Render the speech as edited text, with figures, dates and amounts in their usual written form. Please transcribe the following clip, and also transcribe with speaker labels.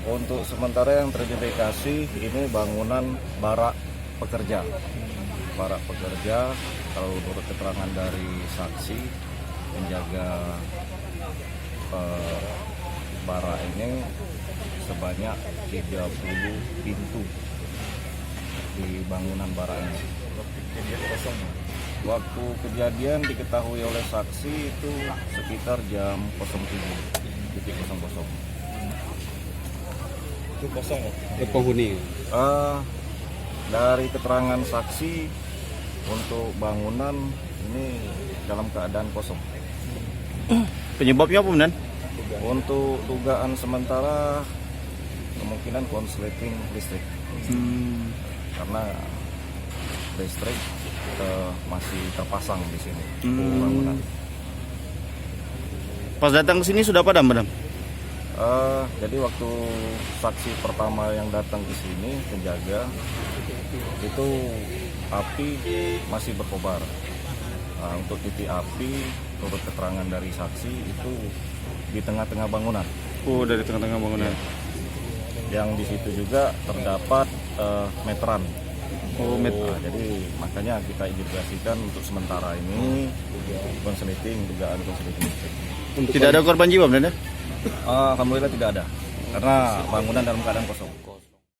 Speaker 1: Untuk sementara yang teridentifikasi ini bangunan barak pekerja. Barak pekerja, kalau menurut keterangan dari saksi penjaga barak ini sebanyak 30 pintu di bangunan barak ini. Waktu kejadian diketahui oleh saksi itu sekitar jam 07.00.
Speaker 2: Itu kosong ya? Penghuni?
Speaker 1: Dari keterangan saksi untuk bangunan ini dalam keadaan kosong.
Speaker 3: Penyebabnya apa, Benan?
Speaker 1: Untuk dugaan sementara kemungkinan konsleting listrik. Karena listrik masih terpasang di sini bangunan.
Speaker 3: Pas datang ke sini sudah padam, Madam?
Speaker 1: Jadi waktu saksi pertama yang datang ke sini, penjaga, itu api masih berkobar. Untuk titik api, menurut keterangan dari saksi itu di tengah-tengah bangunan.
Speaker 3: Oh, dari tengah-tengah bangunan.
Speaker 1: Yang di situ juga terdapat meteran. Jadi makanya kita identifikasikan untuk sementara ini dugaan konsleting listrik.
Speaker 3: Tidak ada korban jiwa, Benan?
Speaker 1: Alhamdulillah tidak ada, karena bangunan dalam keadaan kosong.